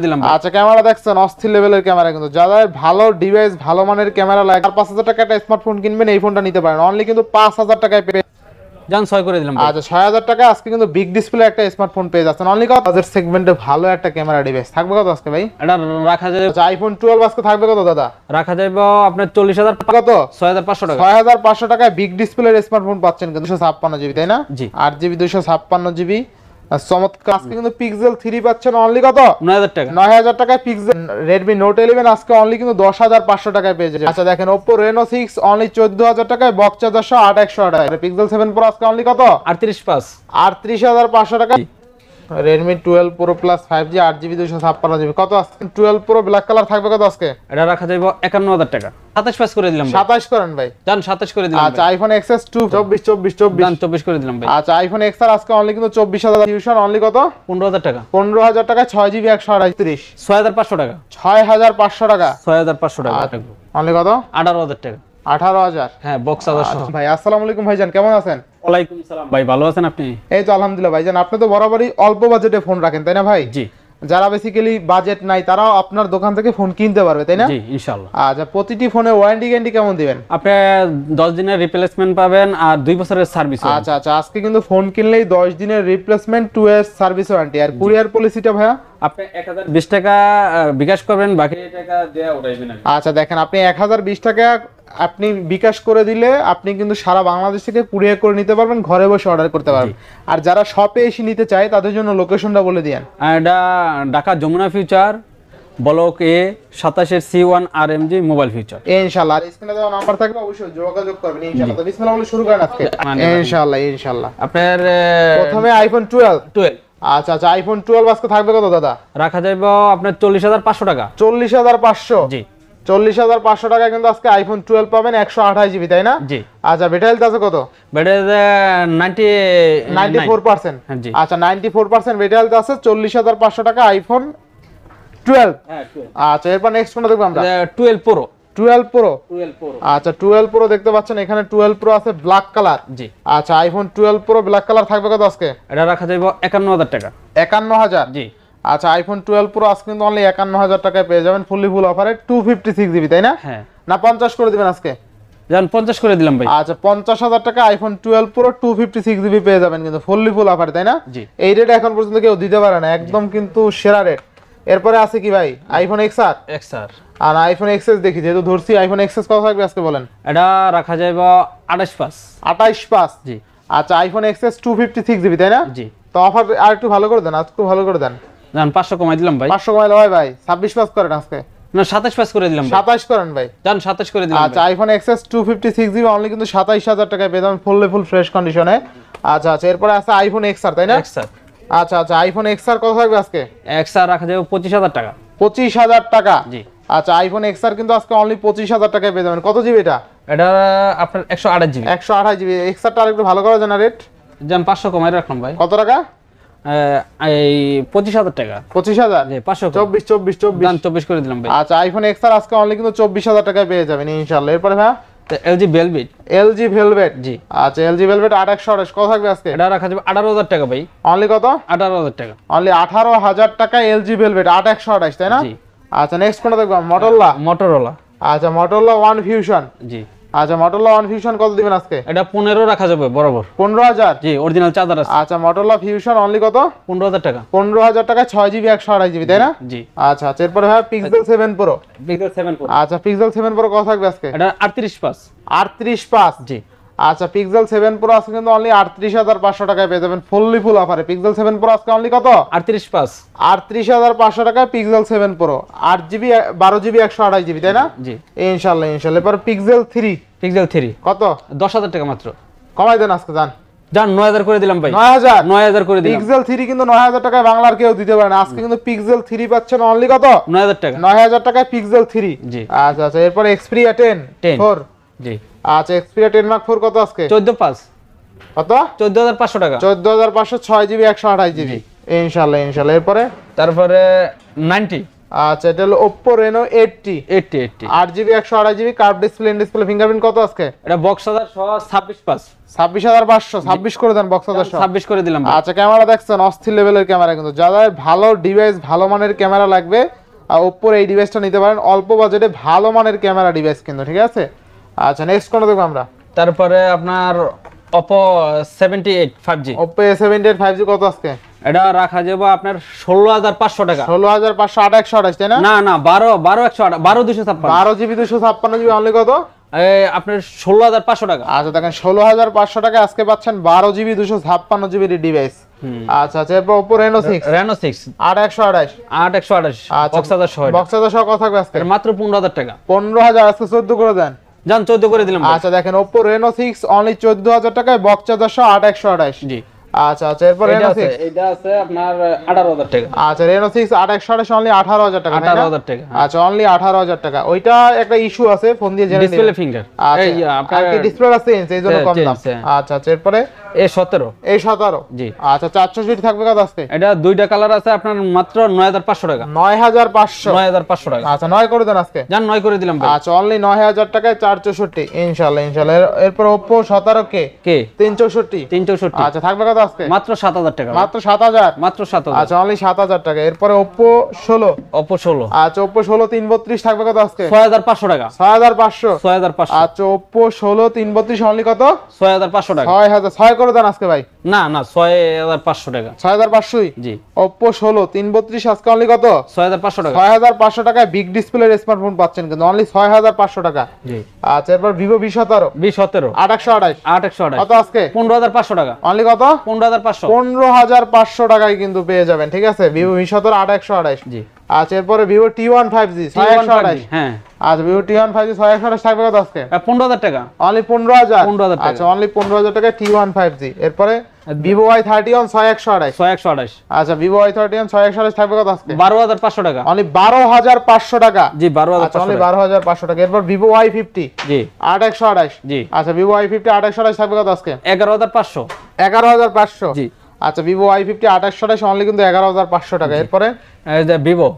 দিলাম। আচ্ছা ক্যামেরা দেখছেন অস্থির লেভেলের ক্যামেরা, কিন্তু যাদের ভালো ডিভাইস ভালো মানের ক্যামেরা লাগে 5,000 টাকা একটা স্মার্টফোন কিনবেন এই ফোনটা নিতে পারেন অনলি কিন্তু 5,000 টাকায় পেয়ে জান 6 করে দিলাম। আচ্ছা 6,000 টাকা আজকে কিন্তু বিগ ডিসপ্লে একটা স্মার্টফোন পেয়ে যাচ্ছেন অনলি কত বাজেট সেগমেন্টে ভালো একটা ক্যামেরা ডিভাইস থাকবে কত আজকে ভাই? এটা রাখা যাবে। আচ্ছা আইফোন 12 আজকে থাকবে কত দাদা? রাখা যাবে আপনার 40,000 কত 6,500 টাকা। 6,500 টাকায় বিগ ডিসপ্লের স্মার্টফোন পাচ্ছেন কিন্তু 256 জিবি তাই না? জি 8 জিবি 256 জিবি চমৎকার। আজকে কিন্তু পিক্সেল 3 পাচ্ছেন অনলি কত 9,000 টাকা। 9,000 টাকায় পিক্সেল। Redmi Note 11 আজকে অনলি কিন্তু 10,500 টাকায় পেয়ে যাবেন। আচ্ছা দেখেন Oppo Reno 6 অনলি 14,000 টাকায় বক্স চার্জার সহ 8,100 টাকায়। পিক্সেল 7 Pro আজকে অনলি কত 38,500 38,500 টাকা। Redmi 12 Pro Plus 5G 8GB 256 GB কত আজকে? 12 Pro ব্ল্যাক কালার থাকবে কত আজকে? এটা রাখা যাবে 51,000 টাকা। 27 করে দিলাম ভাই। 27 করেন ভাই। জান 27 করে দিলাম। আচ্ছা iPhone XS 2 24 জান 24 করে দিলাম ভাই। আচ্ছা iPhone XR আজকে অনলি কিন্তু 24,000 টিউশন অনলি কত 15,000 টাকা। 15,000 টাকায় 6GB 128 6,500 টাকা। 6,500 টাকা 6,500 টাকা। অনলি কত 18,000 টাকা। 18,000 হ্যাঁ বক্স চার্জার সহ। ভাই আসসালামু আলাইকুম ভাইজান কেমন আছেন? ওয়ালাইকুম সালাম ভাই, ভালো আছেন আপনি? এই তো আলহামদুলিল্লাহ ভাইজান। আপনি তো বরাবরই অল্প বাজেটে ফোন রাখেন তাই না ভাই? জি। যারা বেসিক্যালি বাজেট নাই তারাও আপনার দোকান থেকে ফোন কিনতে পারবে তাই না? জি ইনশাআল্লাহ। আচ্ছা প্রতিটি ফোনে ওয়ারেন্টি গ্যারান্টি কেমন দিবেন? আপনি 10 দিনের রিপ্লেসমেন্ট পাবেন আর 2 বছরের সার্ভিস। আচ্ছা আচ্ছা আজকে কিন্তু ফোন কিনলেই 10 দিনের রিপ্লেসমেন্ট 2 ইয়ার সার্ভিস ওয়ারেন্টি। আর কুরিয়ার পলিসিটা ভাইয়া আপনি 1020 টাকা বিকাশ করবেন, বাকি টাকা দেয়া উঠাইবেন। আচ্ছা দেখেন আপনি 1020 টাকা আপনি বিকাশ করে দিলে আপনি কিন্তু সারা বাংলাদেশ থেকে কুরিয়ার করে নিতে পারবেন, ঘরে বসে অর্ডার করতে পারবেন। আর যারা শপে এসে নিতে চায় তাদের জন্য লোকেশনটা বলে দিয়েন। এটা Dhaka Jamuna future block A 27 C1 RMG mobile future. ইনশাআল্লাহ। আর স্ক্রিনে দেওয়া নাম্বার থাকবে অবশ্যই যোগাযোগ করবেন ইনশাআল্লাহ। তো বিসমিল্লাহ বলে শুরু করেন আজকে। ইনশাআল্লাহ ইনশাআল্লাহ। আপনার প্রথমে আইফোন 12। আচ্ছা আচ্ছা আইফোন 12 আজকে থাকবে কত দাদা? রাখা যাবে আপনার 40,500 টাকা। 40,500 জি 40,500 টাকায় কিন্তু আজকে আইফোন 12 পাবেন 128 জিবি তাই না? জি। আচ্ছা ব্যাটারি হেলথ আছে কত? ব্যাটারি 94%। জি। আচ্ছা 94% ব্যাটারি হেলথ আছে। 40,500 টাকা আইফোন 12। হ্যাঁ 12। আচ্ছা এরপর নেক্সট কোনটা দেখব আমরা? 12 প্রো। 12 প্রো। 12 প্রো। আচ্ছা 12 প্রো দেখতে পাচ্ছেন এখানে 12 প্রো আছে ব্ল্যাক কালার। জি। আচ্ছা আইফোন 12 প্রো ব্ল্যাক কালার থাকবে কত আজকে? এটা রাখা যাবে 51,000 টাকা। 51,000। জি। আচ্ছা আইফোন 12 প্রো আজকে কিন্তু অনলি 51,000 টাকায় পেয়ে যাবেন ফুল অফারে 256 জিবি তাই না? হ্যাঁ। না 50 করে দিবেন আজকে? জান 50 করে দিলাম ভাই। আচ্ছা 50,000 টাকা আইফোন 12 প্রো 256 জিবি পেয়ে যাবেন কিন্তু ফুল অফারে তাই না? জি। এই রেট এখন পর্যন্ত কেউ দিতে পারে না, একদম কিন্তু সেরা রেট। এরপরে আছে কি ভাই আইফোন XR। আর আইফোন XS দেখি যেহেতু ধরছি আইফোন XS কত থাকবে আজকে বলেন? এটা রাখা যাবে 28,500। 28,500। জি। আচ্ছা আইফোন XS 256 জিবি তাই না? জি। তো অফার আর একটু ভালো করে দেন, আজকে ভালো করে দেন। জান 500 কমাই দিলাম ভাই। 500 কমাইলে হয় ভাই? 26,500 করেন আজকে। না 27,500 করে দিলাম ভাই। 27 করেন ভাই। জান 27 করে দিলাম। আচ্ছা আইফোন XS 256 জিবি অনলি কিন্তু 27,000 টাকায় পেয়ে যাবেন ফুল ফ্রেশ কন্ডিশনে। আচ্ছা আচ্ছা এরপরে আছে আইফোন XR তাই না? XR। আচ্ছা আচ্ছা আইফোন XR কত থাকবে আজকে? XR রাখা যাবে 25,000 টাকা। 25,000 টাকা। জি। আচ্ছা আইফোন XR কিন্তু আজকে অনলি 25,000 টাকায় পেয়ে যাবেন। কত জিবি এটা? এটা আপনার 128 জিবি। 128 জিবি। XR টা আরেকটু ভালো করা যায় না রেট? জান 500 কমাই রাখলাম ভাই। কত টাকা? এই 25,000 টাকা। 25,000। জি 500। 24 জান 24 করে দিলাম ভাই। আচ্ছা আইফোন XR আজকে অনলি কিন্তু 24,000 টাকায় পেয়ে যাবেন ইনশাআল্লাহ। এরপরে ভাই LG Velvet। LG Velvet। জি। আচ্ছা LG Velvet 828 কত থাকবে আজকে? এটা রাখা যাবে 18,000 টাকা ভাই। অনলি কত? 18,000 টাকা। অনলি 18,000 টাকা LG Velvet 828 তাই না? জি। আচ্ছা নেক্সট কোনটা দেখব? Motorola। আচ্ছা Motorola One Fusion। জি। আচ্ছা Motorola One Fusion কত দিবেন আজকে? এটা 15 রাখা যাবে বরাবর। 15,000। জি অরিজিনাল চার্জার আছে। আচ্ছা Motorola Fusion অনলি কত? 15,000 টাকা। 15,000 টাকা 6GB 128 জিবি তাই না? জি। আচ্ছা আচ্ছা এরপরে ভাই Pixel 7 Pro। Pixel 7 Pro। আচ্ছা Pixel 7 Pro কত থাকবে আজকে? এটা 38,500। 38,500। জি। আচ্ছা Pixel 7 Pro আজকে কিন্তু অনলি 38,500 টাকায় পেয়ে যাবেন ফুল অফারে। Pixel 7 Pro আজকে অনলি কত? 38,500। 38,500 টাকায় Pixel 7 Pro 8GB 12GB 128 GB তাই না? জি। ইনশাআল্লাহ ইনশাআল্লাহ। এবার Pixel 3। Pixel 3 কত? 10,000 টাকা মাত্র। কমাই দেন আজকে জান। জান 9,000 করে দিলাম ভাই। 9,000। 9,000 করে দিলাম। Pixel 3 কিন্তু 9,000 টাকায় বাংলার কেউ দিতে পারে না। আজকে কিন্তু Pixel 3 পাচ্ছেন অনলি কত? 9,000 টাকা। 9,000 টাকায় Pixel 3। জি। আচ্ছা আচ্ছা এরপর Xperia 10 4। জি। আচ্ছা Xperia 10 Mark 4 কত আজকে? 14,500। কত? 14,500 টাকা। 14,500 6GB 128 জিবি ইনশাআল্লাহ ইনশাআল্লাহ। এরপরে তারপরে 90 আচ্ছা এটা হলো Oppo Reno 80 80 8GB 128GB curve display in display fingerprint কত আজকে? এটা বক্স হাজার সহ 26 পাস 26500 26 করে দেন বক্স হাজার 26 করে দিলাম ভাই। আচ্ছা ক্যামেরা দেখছেন অস্থির লেভেলের ক্যামেরা, কিন্তু যাদের ভালো ডিভাইস ভালো মানের ক্যামেরা লাগবে Oppo এই ডিভাইসটা নিতে পারেন, অল্প বাজেটে ভালো মানের ক্যামেরা ডিভাইস কিন্তু, ঠিক আছে। আচ্ছা নেক্সট কোন দেখব আমরা? তারপরে আপনার Oppo 78 5G Oppo A78 5G কত আজকে? এটা রাখা যাবে আপনার 16500 টাকা 16500 8128 তাই না? না না 12256 12256 12GB 256GB অনলি কত? আপনার 16500 টাকা। আচ্ছা দেখেন 16500 টাকা আজকে পাচ্ছেন 12GB 256GB ডিভাইস। আচ্ছা আচ্ছা এরপর Oppo Reno 6 8128 8128 বক্স হাজার সহ বক্স হাজার সহ কত থাকবে আজকে? মাত্র 15000 টাকা 15000 আজকে 14 করে দেন। জান 14 করে দিলাম ভাই। আচ্ছা দেখেন Oppo Reno 6 অনলি 14000 টাকায় বক্স হাজার সহ 8128। জি আচ্ছা আচ্ছা এরপর Reno 6 এটা আছে আপনার 18000 টাকা। আচ্ছা Reno 6 8128 অনলি 18000 টাকা 18000 টাকা। আচ্ছা অনলি 18000 টাকা। ওইটা একটা ইস্যু আছে, ফোন দিয়ে জেনে নিন। ডিসপ্লে ফিঙ্গার এই আপনার কি ডিসপ্লে আছে এই জন্য কম দাম। আচ্ছা আচ্ছা এরপরে A17 জি আচ্ছা 400 থাকবে কত আজকে? এটা দুইটা কালার আছে আপনার মাত্র 9500 টাকা 9500 টাকা। আচ্ছা 9 করে দেন আজকে। জান 9 করে দিলাম ভাই। আচ্ছা অনলি 9000 টাকায় 464 ইনশাআল্লাহ ইনশাআল্লাহ। এরপর Oppo 17 কে 364 আচ্ছা থাকবে কত আজকে? মাত্র 7000 টাকা মাত্র 7000 মাত্র 7000 আচ্ছা অনলি 7000 টাকা। এরপরে Oppo 16 আচ্ছা Oppo 16 332 থাকবে কত আজকে? 6500 টাকা 6500 আচ্ছা Oppo 16 332 অনলি কত? 6500 টাকা 6000 করে দেন আজকে ভাই। না না 6500 টাকা 6500 জি। Oppo 16 332 আজকে অনলি কত? 6500 টাকা 6500 টাকায় বিগ ডিসপ্লের স্মার্টফোন পাচ্ছেন কিন্তু অনলি 6500 টাকা। জি আচ্ছা এরপর Vivo V17 8128 কত আজকে? 15500 টাকা অনলি কত? 15500 15500 টাকায় কিন্তু পেয়ে যাবেন, ঠিক আছে। Vivo V17 8128 জি। আচ্ছা এরপরে Vivo T1 5G 6128 হ্যাঁ আচ্ছা Vivo T1 5G 6128 থাকবে কত আজকে? 15000 টাকা অনলি 15000 টাকা। আচ্ছা অনলি 15000 টাকায় T1 5G। এরপরে Vivo Y31 6128 আচ্ছা Vivo Y31 6128 থাকবে কত আজকে? 12500 টাকা অনলি 12500 টাকা জি 12500 আচ্ছা অনলি 12500 টাকা। এরপর Vivo Y50 জি 8128 জি আচ্ছা Vivo Y50 8128 থাকবে কত আজকে? 11500 11500 জি আচ্ছা Vivo Y50 8128 অনলি কিন্তু 11500 টাকা। এরপরে এই যে Vivo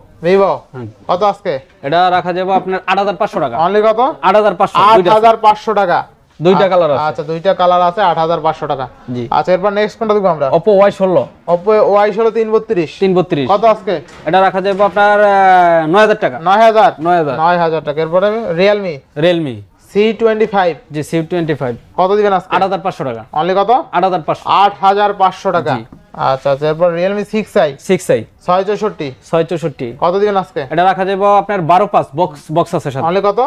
কত আজকে? এটা রাখা যাবে আপনার 8500 টাকা অনলি কত? 8500 টাকা দুইটা কালার আছে। আচ্ছা দুইটা কালার আছে 8500 টাকা জি। আচ্ছা এরপর নেক্সট কোনটা দেখব আমরা? Oppo Y16 Oppo Y16 332 কত আজকে? এটা রাখা যাবে আপনার 9000 টাকা 9000 টাকা। এরপরে Realme C25 জি C25 কত দিবেন আজকে? 8500 টাকা অনলি কত? 8500 টাকা। আচ্ছা আচ্ছা এরপর Realme 6i 664 কত দিবেন আজকে? এটা রাখা যাবে আপনার 12 বক্স আছে সাথে অনলি কত?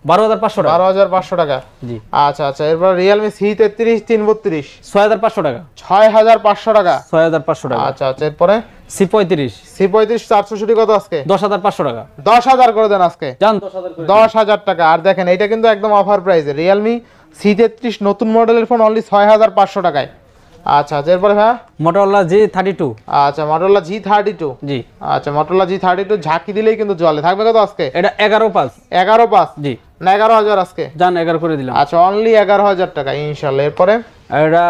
12500 টাকা 12500 টাকা জি। আচ্ছা আচ্ছা এরপর Realme C33 332 6500 টাকা 6500 টাকা 6500 টাকা আচ্ছা আচ্ছা এরপরে C35 464 কত আজকে? 10500 টাকা 10000 করে দেন আজকে। জান 10000 করে 10000 টাকা। আর দেখেন এটা কিন্তু একদম অফার প্রাইসে Realme C33 নতুন মডেলের ফোন অনলি 6500 টাকায়। আচ্ছা আচ্ছা এরপরে হ্যাঁ Motorola G32 আচ্ছা Motorola G32 জি আচ্ছা Motorola G32 ঝাঁকি দিলেই কিন্তু জ্বলে। থাকবে কত আজকে? এটা 11.5 জি না 11000 আজকে? জান 11 করে দিলাম। আচ্ছা অনলি 11000 টাকা ইনশাআল্লাহ। এরপরে এটা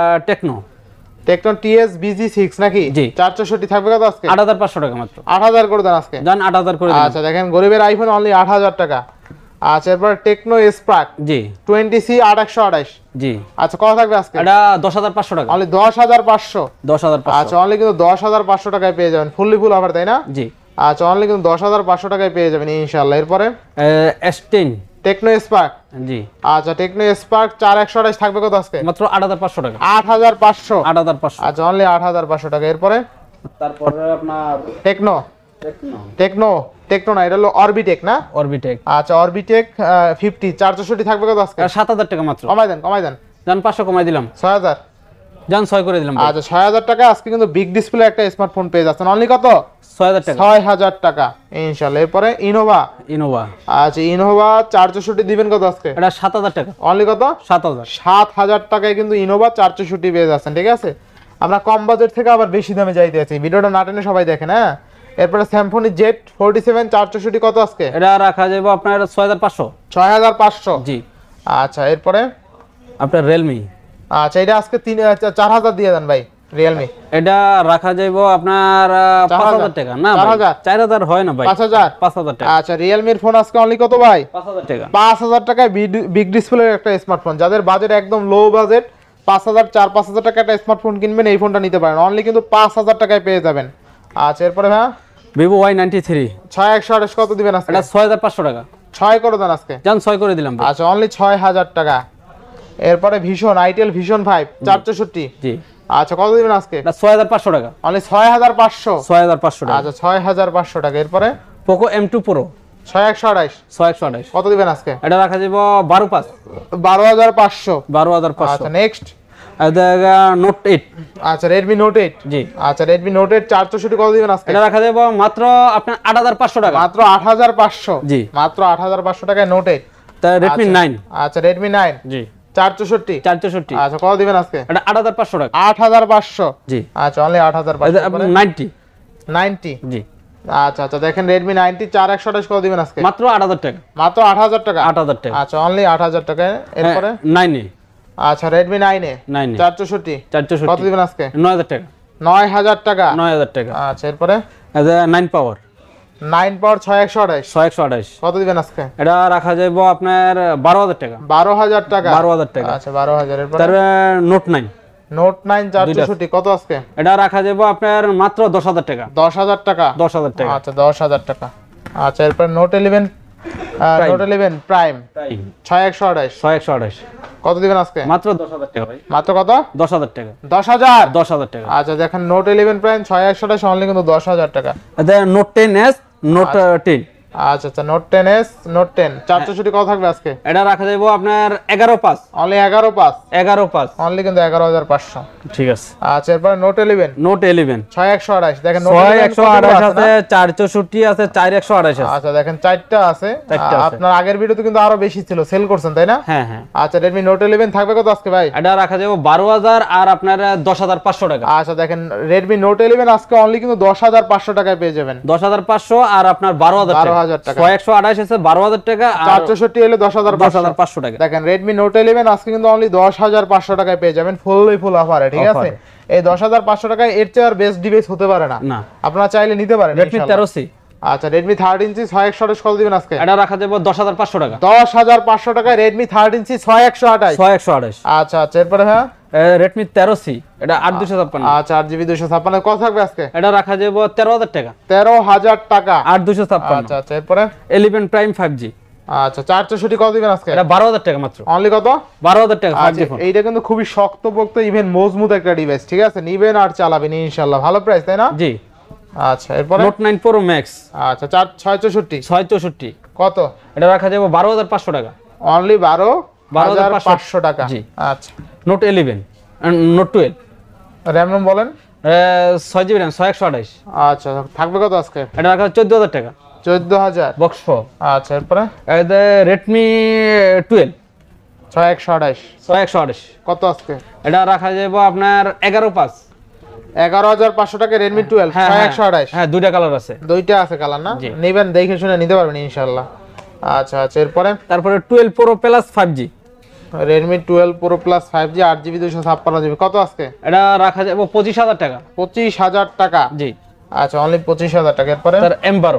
Tecno TS BG6 নাকি? জি। 464 থাকবে কত আজকে? 8500 টাকা মাত্র 8000 করে দেন আজকে। জান 8000 করে দিলাম। আচ্ছা দেখেন গরিবের আইফোন অনলি 8000 টাকা। আচ্ছা এরপর Tecno Spark জি 20C 8128 জি আচ্ছা কত থাকবে আজকে? এটা 10500 টাকা অনলি 10500 10500 আচ্ছা অনলি কিন্তু 10500 টাকায় পেয়ে যাবেন, ফুল অফার তাই না? জি আচ্ছা অনলি কিন্তু 10500 টাকায় পেয়ে যাবেন ইনশাআল্লাহ। এরপরে S10 Tecno Spark জি আচ্ছা Tecno Spark 4128 থাকবে কত আজকে? মাত্র 8500 টাকা 8500 আচ্ছা অনলি 8500 টাকা। এরপরে তারপরে আপনার টেকনো না এটা হলো Orbitec না? Orbitec আচ্ছা Orbitec 50 464 থাকবে কত আজকে? 7000 টাকা মাত্র কমাই দেন জান 500 কমাই দিলাম 6000 জান 6 করে দিলাম আচ্ছা 6000 টাকা আজকে কিন্তু বিগ ডিসপ্লে একটা স্মার্টফোন পেয়ে যাচ্ছেন অনলি কত? 6000 টাকা 6000 টাকা ইনশাআল্লাহ। এরপরে Innova আচ্ছা Innova 464 দিবেন কত আজকে? এটা 7000 টাকা অনলি কত? 7000 টাকায় কিন্তু Innova 464 পেয়ে যাচ্ছেন, ঠিক আছে। আমরা কম বাজেট থেকে আবার বেশি দামে যাইতে আছি, ভিডিওটা না টেনে সবাই দেখেন হ্যাঁ। এরপরে Symphony Z47 464 কত আজকে? এটা রাখা যাবে আপনার 6500 জি। আচ্ছা এরপরে আপনার Realme আচ্ছা এটা আজকে 4000 দিয়ে দেন ভাই রিয়েলমি এটা রাখা যাইব আপনার 5000 টাকা না ভাই 4000 হয় না ভাই 5000 টাকা আচ্ছা রিয়েলমির ফোন আজকে অনলি কত ভাই 5000 টাকা 5000 টাকায় বিগ ডিসপ্লের একটা স্মার্টফোন যাদের বাজেট একদম লো বাজেট 5000 টাকা একটা স্মার্টফোন কিনবেন এই ফোনটা নিতে পারেন অনলি কিন্তু 5000 টাকায় পেয়ে যাবেন আচ্ছা এরপরে ভাই Vivo Y93 6128 কত দিবেন আজকে এটা 6500 টাকা 6 করে দেন আজকে জান 6 করে দিলাম ভাই আচ্ছা অনলি 6000 টাকা এরপরে ভিশন আইটেল ভিশন 5 464 জি আচ্ছা কত দিবেন আজকে এটা 6500 টাকা অনলি 6500 6500 টাকা আচ্ছা 6500 টাকা এরপরে Poco M2 Pro 6128 কত দিবেন আজকে এটা রাখা যাব 12500 12500 আচ্ছা নেক্সট এটা নোট 8 আচ্ছা Redmi Note 8 জি আচ্ছা Redmi Note 8 464 কত দিবেন আজকে এটা রাখা যাব মাত্র আপনার 8500 টাকা মাত্র 8500 জি মাত্র 8500 টাকায় Note 8 তা Redmi 9 আচ্ছা Redmi 9 জি 464 আচ্ছা কত দিবেন আজকে এটা 8500 টাকা 8500 জি আচ্ছা অনলি 8500 এটা 90 90 জি আচ্ছা আচ্ছা দেখেন Redmi 90 4128 কত দিবেন আজকে মাত্র 8000 টাকা মাত্র 8000 টাকা 8000 টাকা আচ্ছা অনলি 8000 টাকায় এরপরে 9 আচ্ছা Redmi 9 এ 9 464 কত দিবেন আজকে 9000 টাকা 9000 টাকা 9000 টাকা আচ্ছা এরপরে এটা 9 পাওয়ার 9 পাওয়ার 6128 6128 কত দিবেন আজকে এটা রাখা যাইব আপনার 12000 টাকা 12000 টাকা 12000 টাকা আচ্ছা 12000 এরপরে তার নোট 9 Note 9 464 কত আজকে এটা রাখা যাইব আপনার মাত্র 10000 টাকা 10000 টাকা 10000 টাকা আচ্ছা 10000 টাকা আচ্ছা এরপর Note 11 Note 11 Prime 6128 6128 কত দিবেন আজকে মাত্র 10000 টাকা ভাই মাত্র কত 10000 টাকা 10000 10000 টাকা আচ্ছা দেখেন Note 11 Prime 6128 অনলি কিন্তু 10000 টাকা এটা নোট 10s নোট 10 আচ্ছা আচ্ছা Note 10s Note 10 464 কত থাকবে আজকে এটা রাখা যাইব আপনার 115 অনলি 115 115 অনলি কিন্তু 11500 ঠিক আছে আচ্ছা এরপর Note 11 নোট 11 6128 দেখেন Note 6128 আছে 464 আছে 4128 আছে আচ্ছা দেখেন চারটা আছে আপনার আগের ভিডিওতে কিন্তু আরো বেশি ছিল সেল করছেন তাই না হ্যাঁ হ্যাঁ আচ্ছা Redmi Note 11 থাকবে কত আজকে ভাই এটা রাখা যাবে 12000 আর আপনার 10500 টাকা আচ্ছা দেখেন Redmi Note 11 আজকে অনলি কিন্তু 10500 টাকায় পেয়ে যাবেন 10500 আর আপনার 12000 টাকা 6128 আছে 12000 টাকা আর 464 হলে 10500 টাকা দেখেন Redmi Note 11 আজকে কিন্তু অনলি 10500 টাকায় পেয়ে যাবেন ফুল অফারে ঠিক আছে এই 10500 টাকায় এর চেয়ে আর বেস্ট ডিভাইস হতে পারে না না আপনারা চাইলে নিতে পারেন Redmi 13C আচ্ছা Redmi 13C 6128 কত দিবেন আজকে এটা রাখা যাবে 10500 টাকা 10500 টাকায় Redmi 13C 6128 6128 আচ্ছা আচ্ছা এরপরে হ্যাঁ Redmi 13C এটা 8256 আচ্ছা 8GB 256 কত থাকবে আজকে এটা রাখা যাবে 13000 টাকা 13000 টাকা 8256 আচ্ছা আচ্ছা এরপরে 11 Prime 5G আচ্ছা 464 কত দিবেন আজকে এটা 12000 টাকা মাত্র অনলি কত 12000 টাকা 5G ফোন এইটা কিন্তু খুবই শক্তপোক্ত ইভেন মজবুত একটা ডিভাইস ঠিক আছে নিবেন আর চালাবেন ইনশাআল্লাহ ভালো প্রাইস তাই না জি আচ্ছা এরপরে Note 9 Pro Max আচ্ছা 664 কত এটা রাখা যাবে 12500 টাকা অনলি 12500 টাকা জি আচ্ছা Note 11 and Note 12 RAM ROM বলেন 6GB RAM 6128 আচ্ছা থাকবে কত আজকে এটা রাখা 14000 টাকা 14000 বক্স ফো আচ্ছা এরপরে এটা Redmi 12 6128 কত আজকে এটা রাখা যাবে আপনার 115 11500 টাকা Redmi 12 6128 হ্যাঁ দুইটা কালার আছে দুইটা আছে কালার না নেবেন দেখে শুনে নিতে পারবেন ইনশাআল্লাহ আচ্ছা আচ্ছা এরপরে তারপরে 12 Pro Plus 5G Redmi 12 Pro Plus 5G 8GB 256GB কত আজকে এটা রাখা যাবে 25000 টাকা 25000 টাকা জি আচ্ছা অনলি 25000 টাকা এরপরে তার M12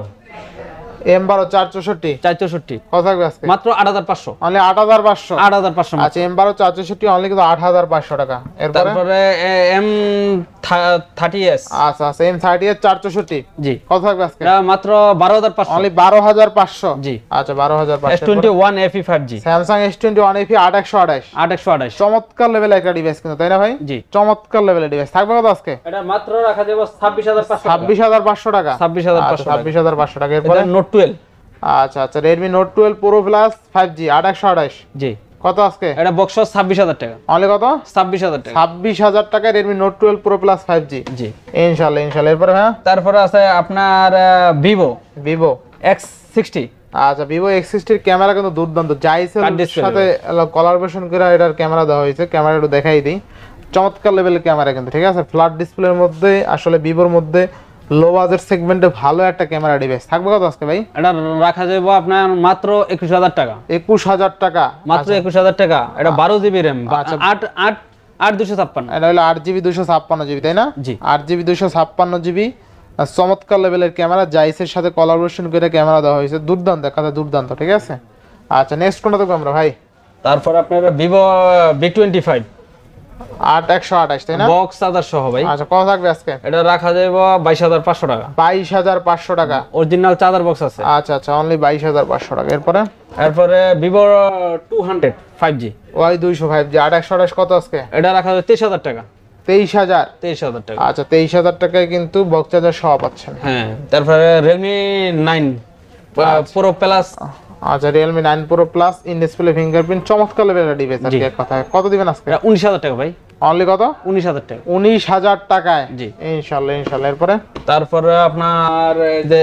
M12 464 কত থাকবে আজকে মাত্র 8500 অনলি 8500 8500 আচ্ছা M12 464 অনলি কিন্তু 8500 টাকা এরপরে তারপরে M30s আচ্ছা আচ্ছা M30 464 জি কত থাকবে আজকে এটা মাত্র 12500 অনলি 12500 জি আচ্ছা 12500 S21 FE 5G Samsung S21 FE 8128 চমৎকার লেভেলের একটা ডিভাইস কিন্তু তাই না ভাই জি চমৎকার লেভেলের ডিভাইস থাকবে কত আজকে এটা মাত্র রাখা যাবে 26500 টাকা 26500 টাকা এরপরে এটা Note 12 আচ্ছা আচ্ছা Redmi Note 12 Pro Plus 5G 8128 জি কত আজকে এটা বক্স 26000 টাকা অনলি কত 26000 টাকা 26000 টাকায় Redmi Note 12 Pro Plus 5G জি ইনশাআল্লাহ এরপরে হ্যাঁ তারপরে আছে আপনার Vivo X60 আচ্ছা Vivo X60 এর ক্যামেরা কিন্তু দুর্দান্ত জাইসেল সাথে কোলাবোরেশন করে এটার ক্যামেরা দেওয়া হয়েছে ক্যামেরা একটু দেখাই দিই চমৎকার লেভেলের ক্যামেরা কিন্তু ঠিক আছে ফ্ল্যাট ডিসপ্লের মধ্যে আসলে Vivoর মধ্যে লো বাজেট সেগমেন্টে ভালো একটা ক্যামেরা ডিভাইস থাকবে কত আজকে ভাই এটা রাখা যাবে আপনার মাত্র 21000 টাকা 21000 টাকা মাত্র 21000 টাকা এটা 12GB RAM 8 8 256 এটা হলো 8GB 256GB তাই না? জি। 8GB 256GB চমৎকার লেভেলের ক্যামেরা, জাইসের সাথে কোলাবোরেশন করে ক্যামেরা দেওয়া হয়েছে, দুর্দান্ত কথা, দুর্দান্ত। ঠিক আছে, আচ্ছা নেক্সট কোনটা দেখবো আমরা ভাই? তারপর আপনার ভিভো V25 8128 তাই না? বক্স চার্জার সহ ভাই। আচ্ছা কত থাকবে আজকে? এটা রাখা যাবে 22,500 টাকা। 22,500 টাকা অরিজিনাল চার্জার বক্স আছে। আচ্ছা আচ্ছা, অনলি 22,500 টাকা। এরপরে ভিভো 200 5G Y205G 8128 কত আজকে? এটা রাখা যাবে 23,000 টাকা। 23,000 টাকা। আচ্ছা 23,000 টাকায় কিন্তু বক্স চার্জার সহ পাচ্ছেন। হ্যাঁ, তারপরে Realme 9 Pro Plus। আচ্ছা Realme 9 Pro Plus in display fingerprint, চমৎকার লেভেলের ডিভাইস আর কি এক কথায়। কত দিবেন আজকে? এটা 19,000 টাকা ভাই। অনলি কত? 19,000 টাকা। 19,000 টাকায় জি ইনশাআল্লাহ ইনশাআল্লাহ। এরপরে তারপরে আপনার এই যে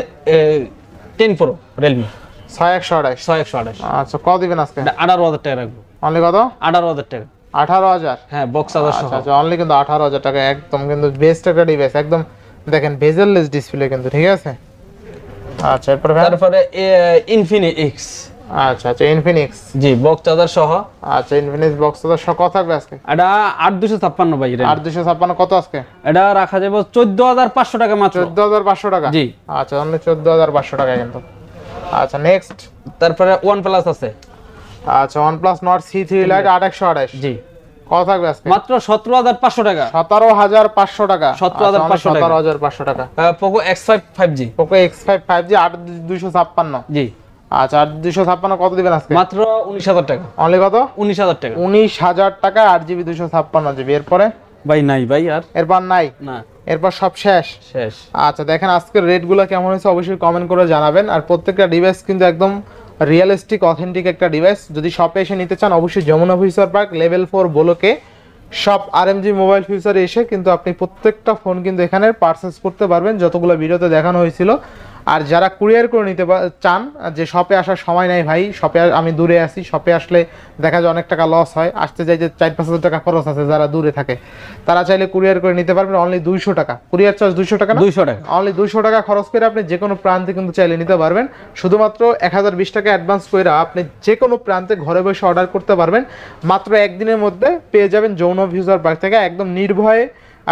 10 Pro Realme 6128। আচ্ছা কত দিবেন আজকে? এটা 18,000 টাকা রাখবো। অনলি কত? 18,000 টাকা। 18,000? হ্যাঁ, বক্স চার্জার সহ। আচ্ছা অনলি কিন্তু 18,000 টাকা, একদম কিন্তু বেস্ট একটা ডিভাইস, একদম দেখেন বেজেললেস ডিসপ্লে কিন্তু। ঠিক আছে, আচ্ছা এরপরে তারপরে Infinix। আচ্ছা আচ্ছা ইনফিনিক্স, জি বক্স চার্জার সহ। আচ্ছা ইনফিনিক্স বক্স চার্জার সহ কত থাকবে আজকে? এটা 8 256 ভাই। 8 256 কত আজকে? এটা রাখা যাবে 14,500 টাকা মাত্র। 14,500 টাকা? জি আচ্ছা অনলি 14,500 টাকা কিন্তু। আচ্ছা নেক্সট তারপরে OnePlus আছে। আচ্ছা OnePlus Nord C3 Lite 8128। জি কত থাকবে আজকে? মাত্র 17,500 টাকা। 17,500 টাকা। 17,500 টাকা। 17,500 টাকা। Poco X5 5G। Poco X5 5G 8256। জি আচ্ছা 8256 কত দিবেন আজকে? মাত্র 19,000 টাকা। অনলি কত? 19,000 টাকা। 19,000 টাকা 8GB 256GB। এরপরে ভাই নাই ভাই আর এরপর নাই? না, এরপর সব শেষ। আচ্ছা দেখেন আজকের রেটগুলো কেমন হয়েছে অবশ্যই কমেন্ট করে জানাবেন। আর প্রত্যেকটা ডিভাইস কিন্তু একদম রিয়েলিস্টিক অথেন্টিক একটা ডিভাইস। যদি শপে এসে নিতে চান অবশ্যই যমুনা ফিউচার পার্ক লেভেল 4 বলোকে শপ RMG মোবাইল ফিউচারে এসে কিন্তু আপনি প্রত্যেকটা ফোন কিন্তু এখানে পারচেস করতে পারবেন, যতগুলো ভিডিওতে দেখানো হয়েছিল। আর যারা কুরিয়ার করে নিতে চান, যে শপে আসার সময় নাই ভাই, শপে আমি দূরে আছি, শপে আসলে দেখা যায় অনেক টাকা লস হয়, আসতে যাই যে 4-5 টাকা খরচ আছে, যারা দূরে থাকে তারা চাইলে কুরিয়ার করে নিতে পারবেন অনলি 200 টাকা। কুরিয়ার চার্জ 200 টাকা না? 200 টাকা। অনলি 200 টাকা খরচ করে আপনি যে কোনো প্রান্তে কিন্তু চাইলে নিতে পারবেন। শুধুমাত্র 1020 টাকা অ্যাডভান্স করে আপনি যে কোনো প্রান্তে ঘরে বসে অর্ডার করতে পারবেন। মাত্র একদিনের মধ্যে পেয়ে যাবেন যমুনা ফিউচার পার্ক থেকে। একদম নির্ভয়ে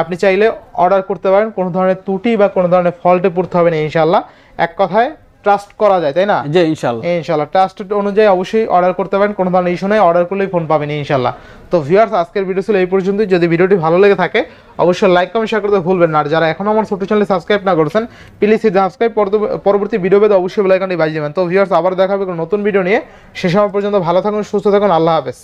আপনি চাইলে অর্ডার করতে পারেন, কোনো ধরনের ত্রুটি বা কোনো ধরনের ফল্টে পড়তে হবে না ইনশাআল্লাহ। এক কথায় ট্রাস্ট করা যায়, তাই না? জি ইনশাআল্লাহ ইনশাআল্লাহ ট্রাস্ট অনুযায়ী অবশ্যই অর্ডার করতে পারেন, কোনো ধরনের ইস্যু নাই, অর্ডার করলেই ফোন পাবেন ইনশাআল্লাহ। তো ভিউয়ার্স আজকের ভিডিও ছিল এই পর্যন্তই। যদি ভিডিওটি ভালো লেগে থাকে অবশ্যই লাইক কমেন্ট শেয়ার করতে ভুলবেন না। আর যারা এখনো আমার ছোট চ্যানেলে সাবস্ক্রাইব না করেছেন প্লিজ সাবস্ক্রাইব, পরবর্তী ভিডিও পেতে অবশ্যই বেল আইকনটি বাজিয়ে দেবেন। তো ভিউয়ার্স আবার দেখা হবে নতুন ভিডিও নিয়ে। সে সময় পর্যন্ত ভালো থাকুন, সুস্থ থাকুন, আল্লাহ হাফেজ।